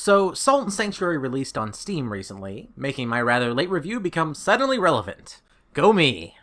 So, Salt and Sanctuary released on Steam recently, making my rather late review become suddenly relevant. Go me!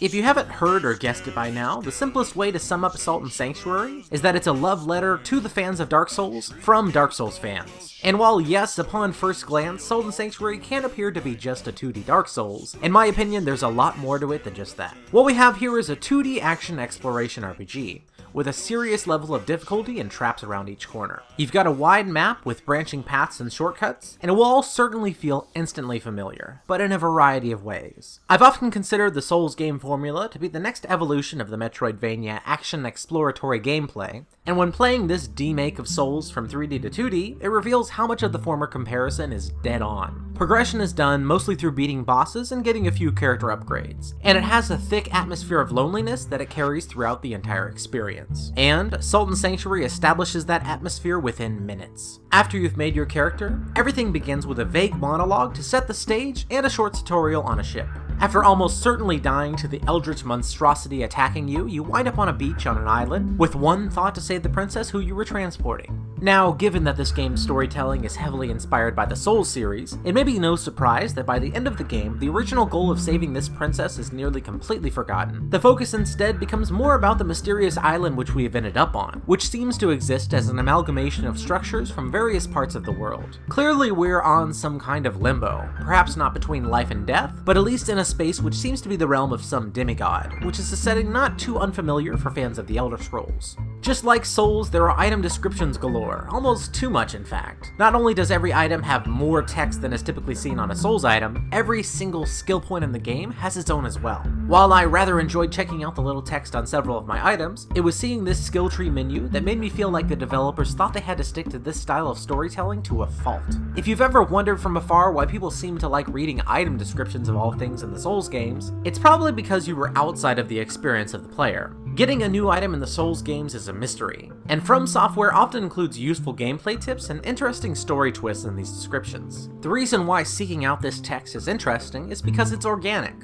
If you haven't heard or guessed it by now, the simplest way to sum up Salt and Sanctuary is that it's a love letter to the fans of Dark Souls from Dark Souls fans. And while yes, upon first glance, Salt and Sanctuary can appear to be just a 2D Dark Souls, in my opinion there's a lot more to it than just that. What we have here is a 2D action exploration RPG, with a serious level of difficulty and traps around each corner. You've got a wide map with branching paths and shortcuts, and it will all certainly feel instantly familiar, but in a variety of ways. I've often considered the Souls game formula to be the next evolution of the Metroidvania action exploratory gameplay, and when playing this demake of Souls from 3D to 2D, it reveals how much of the former comparison is dead on. Progression is done mostly through beating bosses and getting a few character upgrades, and it has a thick atmosphere of loneliness that it carries throughout the entire experience. And Salt and Sanctuary establishes that atmosphere within minutes. After you've made your character, everything begins with a vague monologue to set the stage and a short tutorial on a ship. After almost certainly dying to the eldritch monstrosity attacking you, you wind up on a beach on an island, with one thought to save the princess who you were transporting. Now, given that this game's storytelling is heavily inspired by the Souls series, it may be no surprise that by the end of the game, the original goal of saving this princess is nearly completely forgotten. The focus instead becomes more about the mysterious island which we have ended up on, which seems to exist as an amalgamation of structures from various parts of the world. Clearly we're on some kind of limbo, perhaps not between life and death, but at least in a space which seems to be the realm of some demigod, which is a setting not too unfamiliar for fans of the Elder Scrolls. Just like Souls, there are item descriptions galore, almost too much in fact. Not only does every item have more text than is typically seen on a Souls item, every single skill point in the game has its own as well. While I rather enjoyed checking out the little text on several of my items, it was seeing this skill tree menu that made me feel like the developers thought they had to stick to this style of storytelling to a fault. If you've ever wondered from afar why people seem to like reading item descriptions of all things in the Souls games, it's probably because you were outside of the experience of the player. Getting a new item in the Souls games is a mystery, and From Software often includes useful gameplay tips and interesting story twists in these descriptions. The reason why seeking out this text is interesting is because it's organic.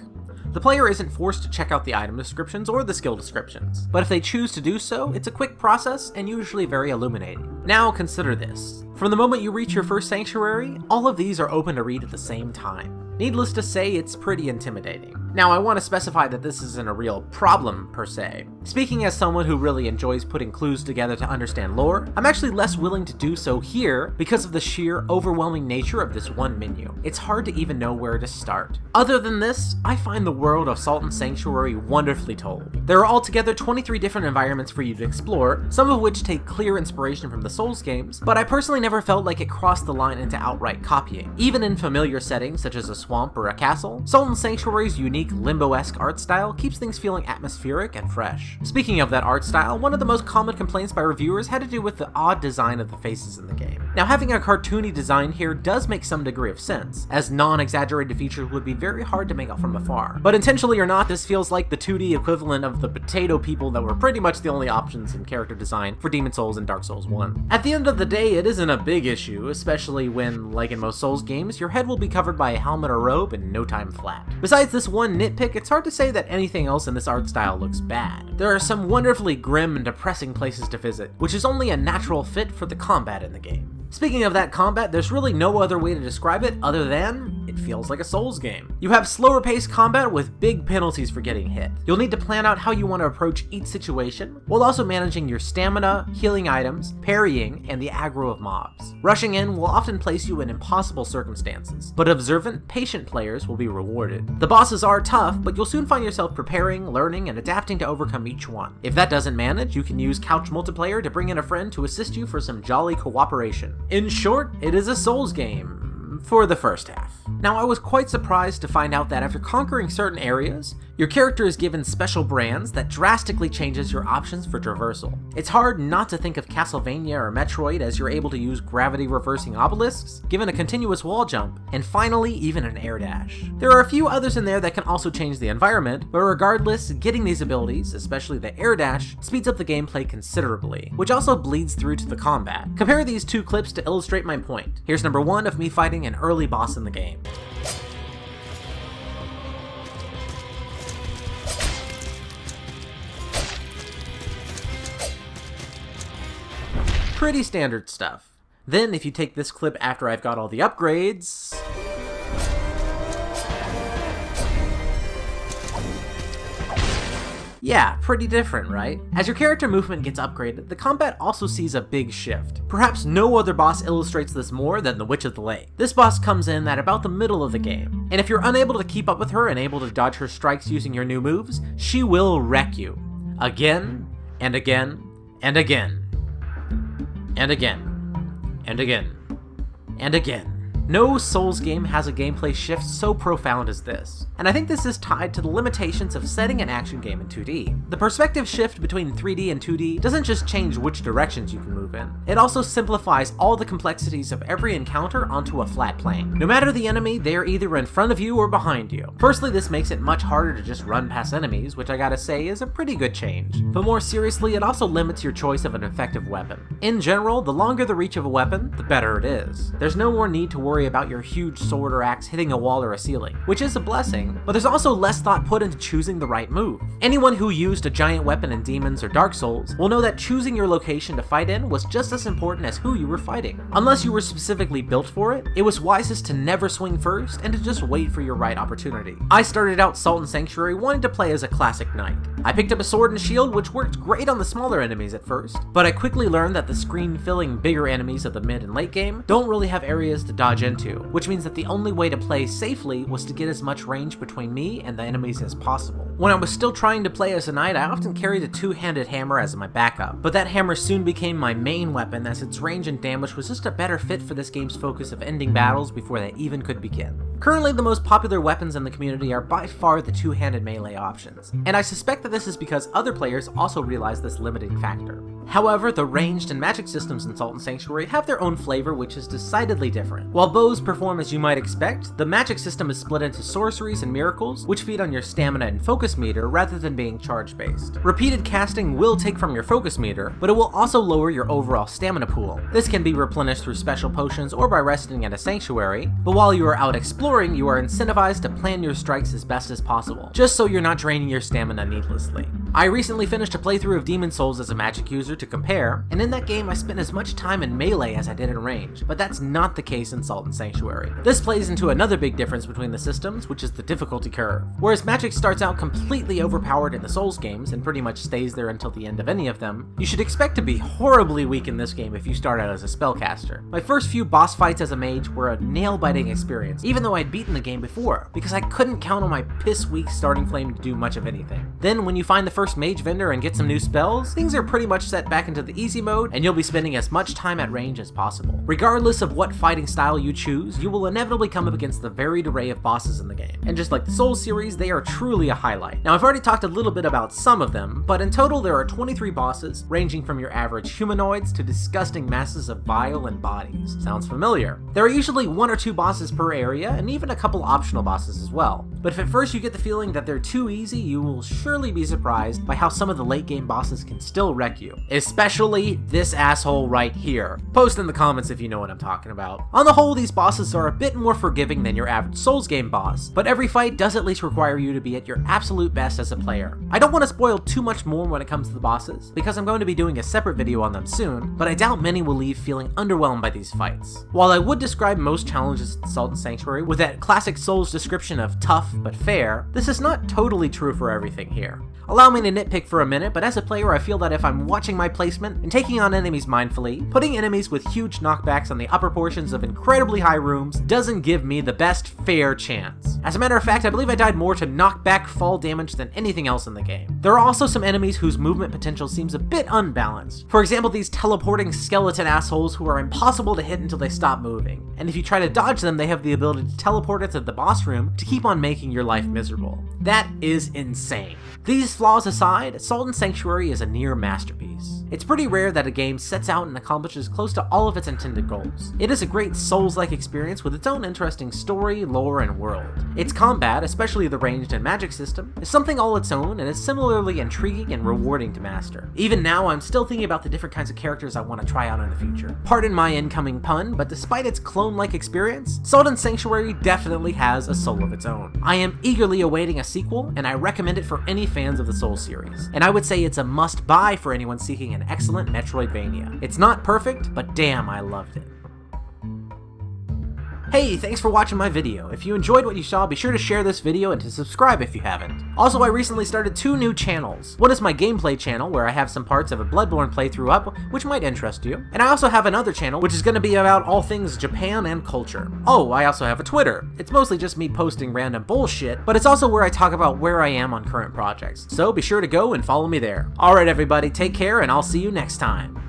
The player isn't forced to check out the item descriptions or the skill descriptions, but if they choose to do so, it's a quick process and usually very illuminating. Now consider this. From the moment you reach your first sanctuary, all of these are open to read at the same time. Needless to say, it's pretty intimidating. Now, I want to specify that this isn't a real problem, per se. Speaking as someone who really enjoys putting clues together to understand lore, I'm actually less willing to do so here because of the sheer, overwhelming nature of this one menu. It's hard to even know where to start. Other than this, I find the world of Salt and Sanctuary wonderfully told. There are altogether 23 different environments for you to explore, some of which take clear inspiration from the Souls games, but I personally never felt like it crossed the line into outright copying. Even in familiar settings such as a swamp or a castle, Salt and Sanctuary's unique limbo-esque art style keeps things feeling atmospheric and fresh. Speaking of that art style, one of the most common complaints by reviewers had to do with the odd design of the faces in the game. Now, having a cartoony design here does make some degree of sense, as non-exaggerated features would be very hard to make out from afar. But intentionally or not, this feels like the 2D equivalent of the potato people that were pretty much the only options in character design for Demon Souls and Dark Souls 1. At the end of the day, it isn't a big issue, especially when, like in most Souls games, your head will be covered by a helmet or robe in no time flat. Besides this one nitpick, it's hard to say that anything else in this art style looks bad. There are some wonderfully grim and depressing places to visit, which is only a natural fit for the combat in the game. Speaking of that combat, there's really no other way to describe it other than it feels like a Souls game. You have slower paced combat with big penalties for getting hit. You'll need to plan out how you want to approach each situation, while also managing your stamina, healing items, parrying, and the aggro of mobs. Rushing in will often place you in impossible circumstances, but observant, patient players will be rewarded. The bosses are tough, but you'll soon find yourself preparing, learning, and adapting to overcome each one. If that doesn't manage, you can use couch multiplayer to bring in a friend to assist you for some jolly cooperation. In short, it is a Souls game. For the first half. Now, I was quite surprised to find out that after conquering certain areas, Your character is given special brands that drastically changes your options for traversal. It's hard not to think of Castlevania or Metroid, as you're able to use gravity reversing obelisks, given a continuous wall jump, and finally even an air dash. There are a few others in there that can also change the environment, but regardless, getting these abilities, especially the air dash, speeds up the gameplay considerably, which also bleeds through to the combat. Compare these two clips to illustrate my point. Here's number 1 of me fighting an early boss in the game. Pretty standard stuff. Then if you take this clip after I've got all the upgrades... Yeah, pretty different, right? As your character movement gets upgraded, the combat also sees a big shift. Perhaps no other boss illustrates this more than the Witch of the Lake. This boss comes in at about the middle of the game, and if you're unable to keep up with her and able to dodge her strikes using your new moves, she will wreck you. Again, and again, and again. And again, and again, and again. No Souls game has a gameplay shift so profound as this, and I think this is tied to the limitations of setting an action game in 2D. The perspective shift between 3D and 2D doesn't just change which directions you can move in, it also simplifies all the complexities of every encounter onto a flat plane. No matter the enemy, they are either in front of you or behind you. Firstly, this makes it much harder to just run past enemies, which I gotta say is a pretty good change. But more seriously, it also limits your choice of an effective weapon. In general, the longer the reach of a weapon, the better it is. There's no more need to worry about your huge sword or axe hitting a wall or a ceiling, which is a blessing, but there's also less thought put into choosing the right move. Anyone who used a giant weapon in Demons or Dark Souls will know that choosing your location to fight in was just as important as who you were fighting. Unless you were specifically built for it, it was wisest to never swing first and to just wait for your right opportunity. I started out Sultan Sanctuary wanting to play as a classic knight. I picked up a sword and shield, which worked great on the smaller enemies at first, but I quickly learned that the screen-filling bigger enemies of the mid and late game don't really have areas to dodge into, which means that the only way to play safely was to get as much range between me and the enemies as possible. When I was still trying to play as a knight, I often carried a two-handed hammer as my backup, but that hammer soon became my main weapon as its range and damage was just a better fit for this game's focus of ending battles before they even could begin. Currently, the most popular weapons in the community are by far the two-handed melee options, and I suspect that this is because other players also realize this limiting factor. However, the ranged and magic systems in Sultan Sanctuary have their own flavor, which is decidedly different. While bows perform as you might expect, the magic system is split into sorceries and miracles, which feed on your stamina and focus meter rather than being charge-based. Repeated casting will take from your focus meter, but it will also lower your overall stamina pool. This can be replenished through special potions or by resting at a sanctuary, but while you are out exploring, you are incentivized to plan your strikes as best as possible, just so you're not draining your stamina needlessly. I recently finished a playthrough of Demon Souls as a magic user to compare, and in that game I spent as much time in melee as I did in range, but that's not the case in Sultan Sanctuary. This plays into another big difference between the systems, which is the difficulty curve. Whereas magic starts out completely overpowered in the Souls games and pretty much stays there until the end of any of them, you should expect to be horribly weak in this game if you start out as a spellcaster. My first few boss fights as a mage were a nail-biting experience, even though I'd beaten the game before, because I couldn't count on my piss-weak starting flame to do much of anything. Then when you find the first mage vendor and get some new spells, things are pretty much set back into the easy mode, and you'll be spending as much time at range as possible. Regardless of what fighting style you choose, you will inevitably come up against the varied array of bosses in the game, and just like the Souls series, they are truly a highlight. Now I've already talked a little bit about some of them, but in total there are 23 bosses, ranging from your average humanoids to disgusting masses of bile and bodies. Sounds familiar? There are usually 1 or 2 bosses per area, and even a couple optional bosses as well. But if at first you get the feeling that they're too easy, you will surely be surprised by how some of the late game bosses can still wreck you. Especially this asshole right here. Post in the comments if you know what I'm talking about. On the whole, these bosses are a bit more forgiving than your average Souls game boss, but every fight does at least require you to be at your absolute best as a player. I don't want to spoil too much more when it comes to the bosses, because I'm going to be doing a separate video on them soon, but I doubt many will leave feeling underwhelmed by these fights. While I would describe most challenges in Sultan Sanctuary with that classic Souls description of tough but fair, this is not totally true for everything here. Allow me to nitpick for a minute, but as a player I feel that if I'm watching my placement and taking on enemies mindfully, putting enemies with huge knockbacks on the upper portions of incredibly high rooms doesn't give me the best fair chance. As a matter of fact, I believe I died more to knockback fall damage than anything else in the game. There are also some enemies whose movement potential seems a bit unbalanced. For example, these teleporting skeleton assholes who are impossible to hit until they stop moving, and if you try to dodge them, they have the ability to teleport into the boss room to keep on making your life miserable. That is insane. These flaws aside, Sultan Sanctuary is a near masterpiece. It's pretty rare that a game sets out and accomplishes close to all of its intended goals. It is a great Souls-like experience with its own interesting story, lore, and world. Its combat, especially the ranged and magic system, is something all its own and is similarly intriguing and rewarding to master. Even now, I'm still thinking about the different kinds of characters I want to try out in the future. Pardon my incoming pun, but despite its clone-like experience, Sultan Sanctuary definitely has a soul of its own. I am eagerly awaiting a sequel, and I recommend it for any fans of the Souls series. And I would say it's a must-buy for anyone seeking an excellent Metroidvania. It's not perfect, but damn, I loved it. Hey, thanks for watching my video. If you enjoyed what you saw, be sure to share this video and to subscribe if you haven't. Also, I recently started 2 new channels. One is my gameplay channel, where I have some parts of a Bloodborne playthrough up, which might interest you. And I also have another channel, which is going to be about all things Japan and culture. Oh, I also have a Twitter. It's mostly just me posting random bullshit, but it's also where I talk about where I am on current projects. So be sure to go and follow me there. Alright everybody, take care and I'll see you next time.